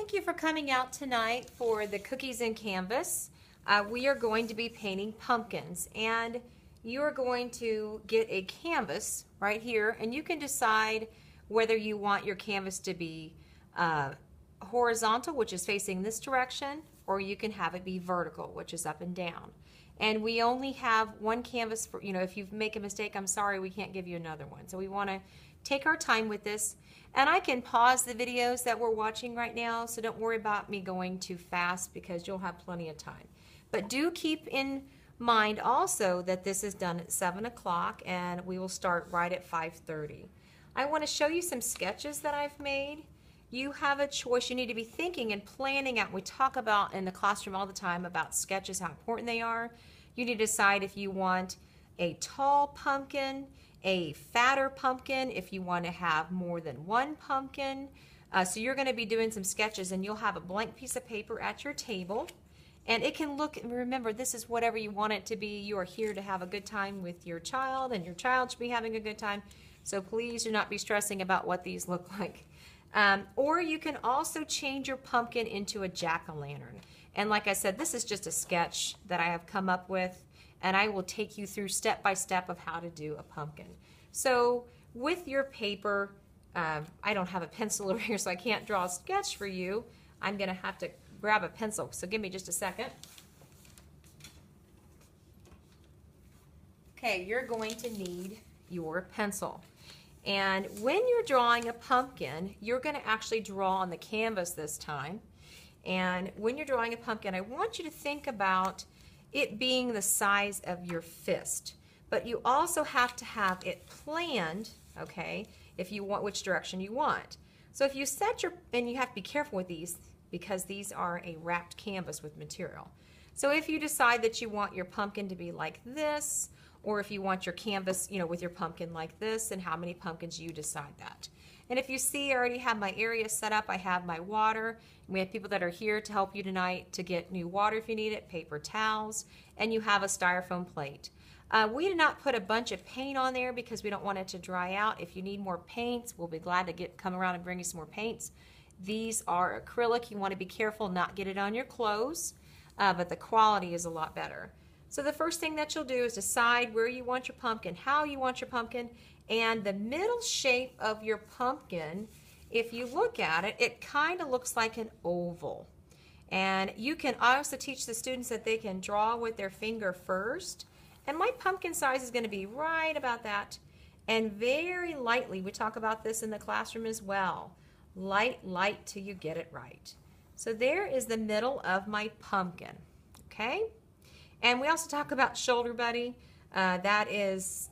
Thank you for coming out tonight for the Cookies and Canvas. We are going to be painting pumpkins, and you are going to get a canvas right here, and you can decide whether you want your canvas to be horizontal, which is facing this direction, or you can have it be vertical, which is up and down. And we only have one canvas for, if you make a mistake, I'm sorry, we can't give you another one. So we want to take our time with this. And I can pause the videos that we're watching right now, so don't worry about me going too fast because you'll have plenty of time. But do keep in mind also that this is done at 7 o'clock and we will start right at 5:30. I want to show you some sketches that I've made. You have a choice. You need to be thinking and planning out. We talk about in the classroom all the time about sketches, how important they are. You need to decide if you want a tall pumpkin, a fatter pumpkin, if you want to have more than one pumpkin. So you're going to be doing some sketches, and you'll have a blank piece of paper at your table. And it can look, remember, this is whatever you want it to be. You are here to have a good time with your child, and your child should be having a good time. So please do not be stressing about what these look like. Or you can also change your pumpkin into a jack-o'-lantern. And like I said, this is just a sketch that I have come up with, and I will take you through step by step of how to do a pumpkin. So with your paper, I don't have a pencil over here, so I can't draw a sketch for you. I'm going to have to grab a pencil, so give me just a second. Okay, you're going to need your pencil. And when you're drawing a pumpkin, you're going to actually draw on the canvas this time. And when you're drawing a pumpkin, I want you to think about it being the size of your fist. But you also have to have it planned, okay, if you want which direction you want. So if you set your, and you have to be careful with these because these are a wrapped canvas with material. So if you decide that you want your pumpkin to be like this, or if you want your canvas, with your pumpkin like this, and how many pumpkins, you decide that. And if you see, I already have my area set up. I have my water. We have people that are here to help you tonight to get new water if you need it, paper towels, and you have a styrofoam plate. We did not put a bunch of paint on there because we don't want it to dry out. If you need more paints, we'll be glad to come around and bring you some more paints. These are acrylic. You want to be careful not get it on your clothes, but the quality is a lot better. So the first thing that you'll do is decide where you want your pumpkin, how you want your pumpkin, and the middle shape of your pumpkin. If you look at it, it kind of looks like an oval. And you can also teach the students that they can draw with their finger first. And my pumpkin size is going to be right about that. And very lightly, we talk about this in the classroom as well. Light till you get it right. So there is the middle of my pumpkin, okay? And we also talk about shoulder buddy. That is,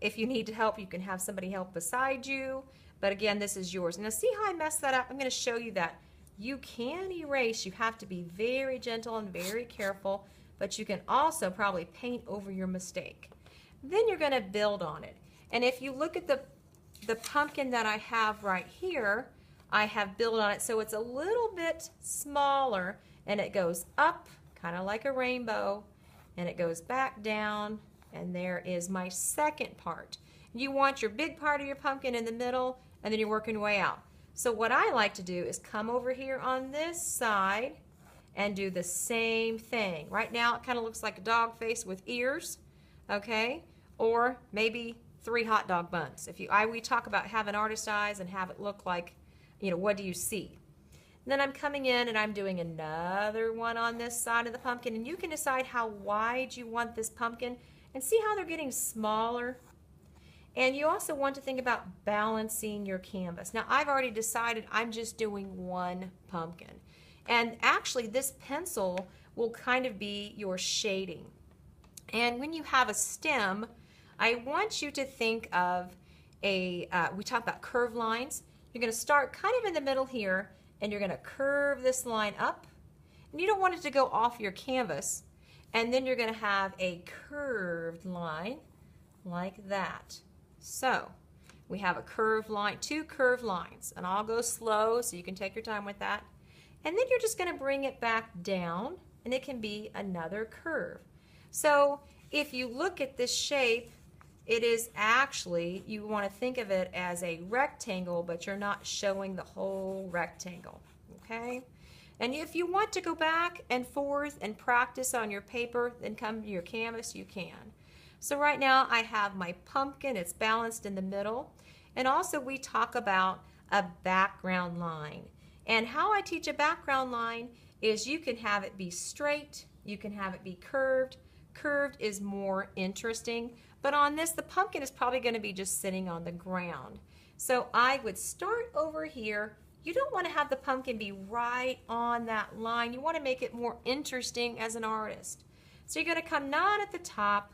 if you need help, you can have somebody help beside you. But again, this is yours. Now see how I messed that up? I'm going to show you that you can erase. You have to be very gentle and very careful, but you can also probably paint over your mistake. Then you're going to build on it. And if you look at the pumpkin that I have right here, I have built on it so it's a little bit smaller, and it goes up kind of like a rainbow, and it goes back down, and there is my second part. You want your big part of your pumpkin in the middle, and then you're working your way out. So what I like to do is come over here on this side and do the same thing. Right now it kind of looks like a dog face with ears, okay? Or maybe 3 hot dog buns. We talk about having artist eyes and have it look like, what do you see? And then I'm coming in and I'm doing another one on this side of the pumpkin, and you can decide how wide you want this pumpkin and see how they're getting smaller. And you also want to think about balancing your canvas. Now I've already decided I'm just doing one pumpkin. And actually this pencil will kind of be your shading. And when you have a stem, I want you to think of we talk about curved lines. You're going to start kind of in the middle here, and you're going to curve this line up. And you don't want it to go off your canvas. And then you're going to have a curved line like that. So we have a curved line, 2 curved lines, and I'll go slow so you can take your time with that. And then you're just going to bring it back down, and it can be another curve. So if you look at this shape, it is actually, you want to think of it as a rectangle, but you're not showing the whole rectangle. okay? And if you want to go back and forth and practice on your paper, then come to your canvas, you can. So right now I have my pumpkin, it's balanced in the middle. And also we talk about a background line. And how I teach a background line is you can have it be straight, you can have it be curved. Curved is more interesting, but on this, the pumpkin is probably going to be just sitting on the ground. So I would start over here. You don't want to have the pumpkin be right on that line. You want to make it more interesting as an artist. So you're going to come not at the top,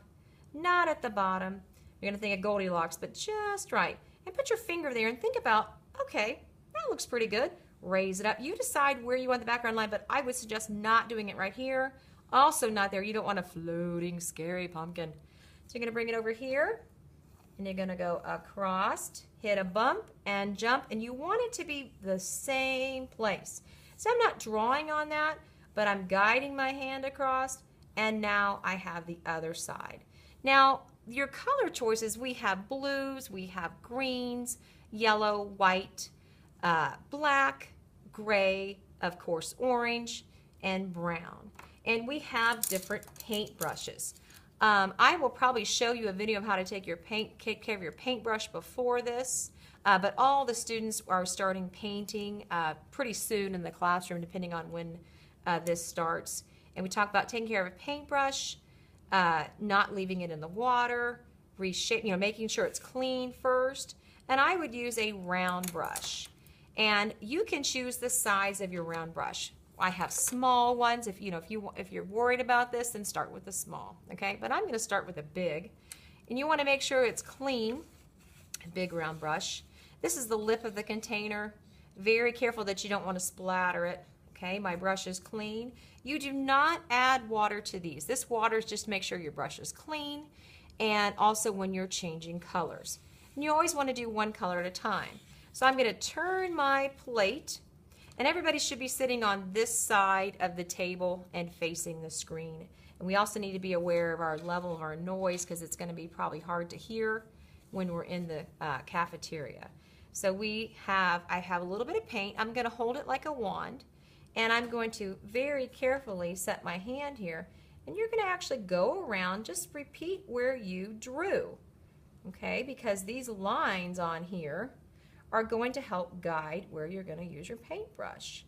not at the bottom. You're going to think of Goldilocks, but just right. And put your finger there and think about, okay, that looks pretty good. Raise it up. You decide where you want the background line, but I would suggest not doing it right here. Also not there. You don't want a floating, scary pumpkin. So you're going to bring it over here, and you're going to go across, hit a bump, and jump, and you want it to be the same place. So I'm not drawing on that, but I'm guiding my hand across, and now I have the other side. Now, your color choices, we have blues, we have greens, yellow, white, black, gray, of course, orange, and brown. And we have different paint brushes. I will probably show you a video of how to take care of your paintbrush before this, but all the students are starting painting pretty soon in the classroom, depending on when this starts. And we talk about taking care of a paintbrush, not leaving it in the water, making sure it's clean first. And I would use a round brush. And you can choose the size of your round brush. I have small ones. If you're worried about this, then start with the small, okay? But I'm going to start with a big, and you want to make sure it's clean. A big round brush. This is the lip of the container. Very careful that you don't want to splatter it. Okay, my brush is clean. You do not add water to these. This water is just to make sure your brush is clean, and also when you're changing colors. And you always want to do one color at a time. So I'm going to turn my plate. And everybody should be sitting on this side of the table and facing the screen. And we also need to be aware of our level of our noise because it's going to be probably hard to hear when we're in the cafeteria. So I have a little bit of paint. I'm going to hold it like a wand, and I'm going to very carefully set my hand here. And you're going to actually go around, just repeat where you drew, okay? Because these lines on here are going to help guide where you're going to use your paintbrush.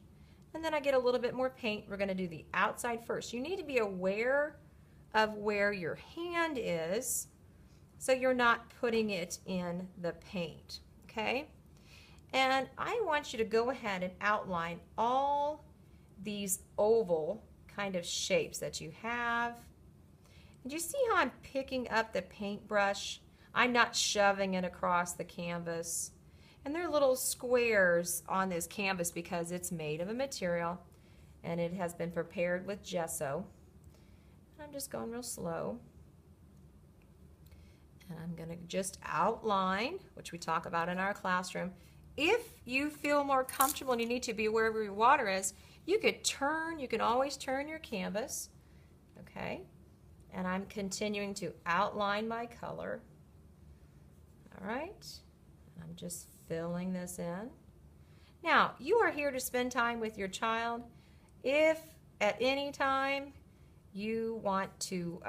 And then I get a little bit more paint. We're going to do the outside first. You need to be aware of where your hand is so you're not putting it in the paint, okay? And I want you to go ahead and outline all these oval kind of shapes that you have. And you see how I'm picking up the paintbrush? I'm not shoving it across the canvas. And there are little squares on this canvas because it's made of a material and it has been prepared with gesso. I'm just going real slow. And I'm going to just outline, which we talk about in our classroom. If you feel more comfortable and you need to be wherever your water is, you can always turn your canvas, okay? And I'm continuing to outline my color. All right, I'm just filling this in. Now, you are here to spend time with your child. If at any time you want to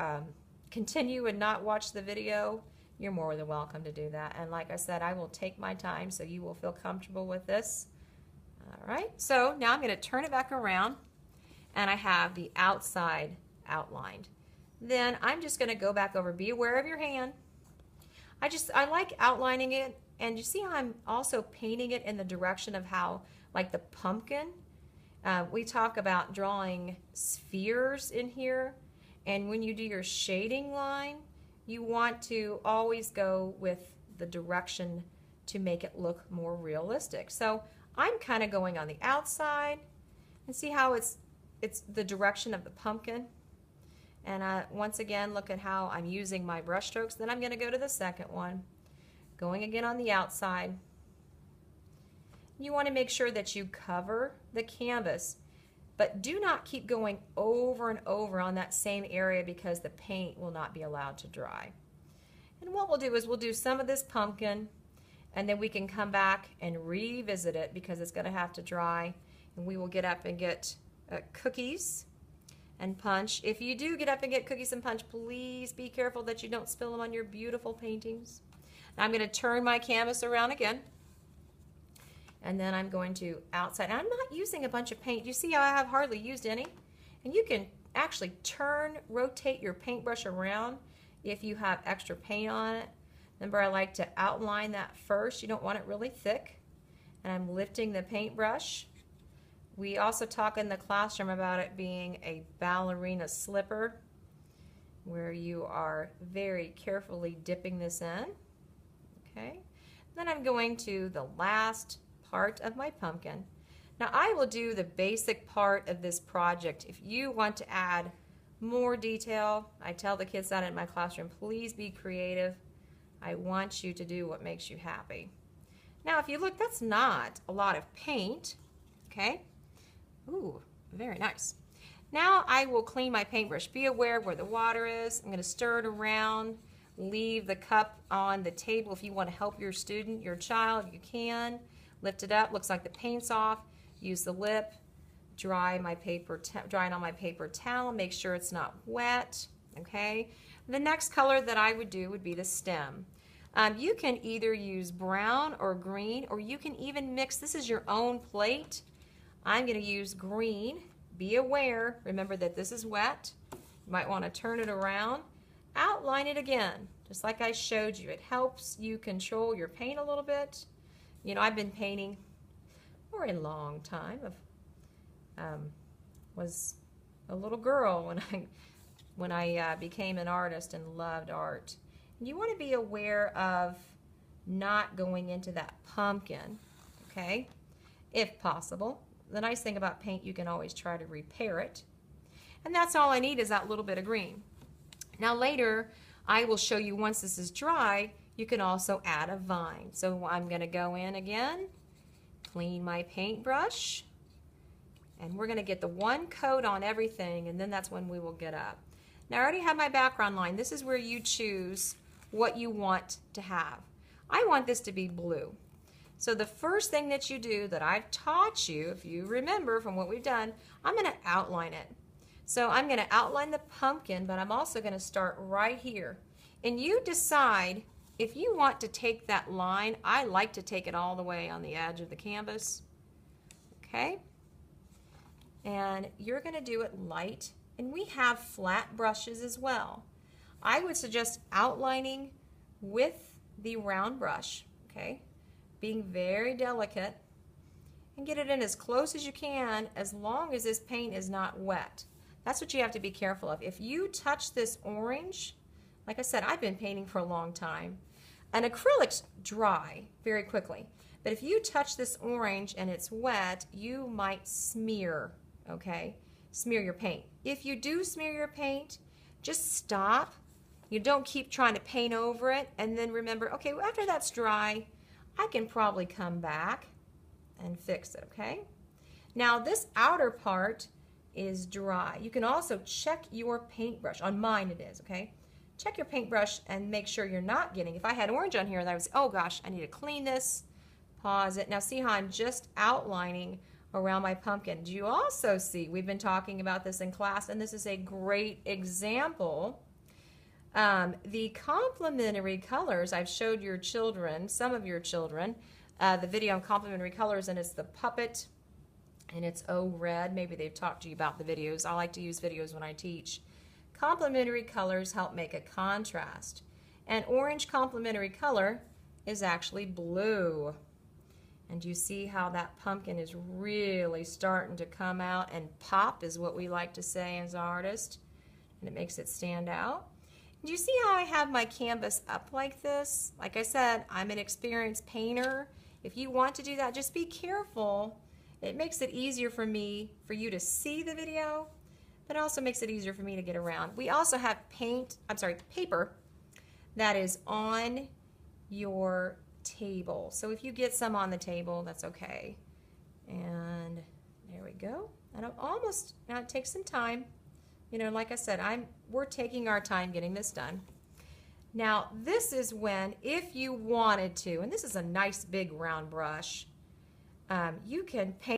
continue and not watch the video, you're more than welcome to do that. And like I said, I will take my time so you will feel comfortable with this. All right, so now I'm going to turn it back around, and I have the outside outlined. Then I'm just going to go back over, be aware of your hand. I like outlining it. And you see how I'm also painting it in the direction of how, like the pumpkin, we talk about drawing spheres in here. And when you do your shading line, you want to always go with the direction to make it look more realistic. So I'm kind of going on the outside, and see how it's the direction of the pumpkin. And once again, look at how I'm using my brush strokes. Then I'm going to go to the second one. Going again on the outside. You want to make sure that you cover the canvas, but do not keep going over and over on that same area because the paint will not be allowed to dry. And what we'll do is we'll do some of this pumpkin, and then we can come back and revisit it because it's going to have to dry. and we will get up and get cookies and punch. If you do get up and get cookies and punch, please be careful that you don't spill them on your beautiful paintings. Now I'm going to turn my canvas around again, and then I'm going to outside. Now I'm not using a bunch of paint. You see how I have hardly used any? And you can actually rotate your paintbrush around if you have extra paint on it. Remember, I like to outline that first. You don't want it really thick. And I'm lifting the paintbrush. We also talk in the classroom about it being a ballerina slipper, where you are very carefully dipping this in. Okay. Then I'm going to the last part of my pumpkin. Now I will do the basic part of this project. If you want to add more detail, I tell the kids that in my classroom, please be creative. I want you to do what makes you happy. Now if you look, that's not a lot of paint, okay? Ooh, very nice. Now I will clean my paintbrush. Be aware of where the water is. I'm going to stir it around. Leave the cup on the table. If you want to help your student, your child, you can. Lift it up. Looks like the paint's off. Use the lip. Dry it on my paper towel. Make sure it's not wet. Okay. The next color that I would do would be the stem. You can either use brown or green, or you can even mix. This is your own plate. I'm going to use green. Be aware. Remember that this is wet. You might want to turn it around. Outline it again, just like I showed you. It helps you control your paint a little bit. You know, I've been painting for a long time. Was a little girl when I became an artist and loved art. And you want to be aware of not going into that pumpkin, okay, if possible. The nice thing about paint, you can always try to repair it. And that's all I need is that little bit of green. Now later, I will show you once this is dry, you can also add a vine. So I'm going to go in again, clean my paintbrush, and we're going to get the one coat on everything, and then that's when we will get up. Now I already have my background line. This is where you choose what you want to have. I want this to be blue. So the first thing that you do that I've taught you, if you remember from what we've done, I'm going to outline it. So I'm going to outline the pumpkin, but I'm also going to start right here. And you decide if you want to take that line. I like to take it all the way on the edge of the canvas. Okay? And you're going to do it light. And we have flat brushes as well. I would suggest outlining with the round brush, okay? Being very delicate, and get it in as close as you can, as long as this paint is not wet. That's what you have to be careful of. If you touch this orange, like I said, I've been painting for a long time, and acrylics dry very quickly. But if you touch this orange and it's wet, you might smear, okay? Smear your paint. If you do smear your paint, just stop. You don't keep trying to paint over it, and then remember, okay, well, after that's dry, I can probably come back and fix it, okay? Now this outer part is dry. You can also check your paintbrush. On mine it is, okay? Check your paintbrush and make sure you're not getting, if I had orange on here and I was, oh gosh, I need to clean this, pause it. Now see how I'm just outlining around my pumpkin. Do you also see, we've been talking about this in class, and this is a great example. The complementary colors, I've showed your children, some of your children, the video on complementary colors, and it's the puppet, and it's red. Maybe they've talked to you about the videos. I like to use videos when I teach. Complementary colors help make a contrast. And orange complementary color is actually blue. And you see how that pumpkin is really starting to come out and pop, is what we like to say as artists. And it makes it stand out. Do you see how I have my canvas up like this? Like I said, I'm an experienced painter. If you want to do that, just be careful. It makes it easier for you to see the video, but it also makes it easier for me to get around. We also have paper that is on your table. So if you get some on the table, that's okay. And there we go. And now it takes some time. You know, like I said, we're taking our time getting this done. Now, this is when, if you wanted to, and this is a nice big round brush, you can paint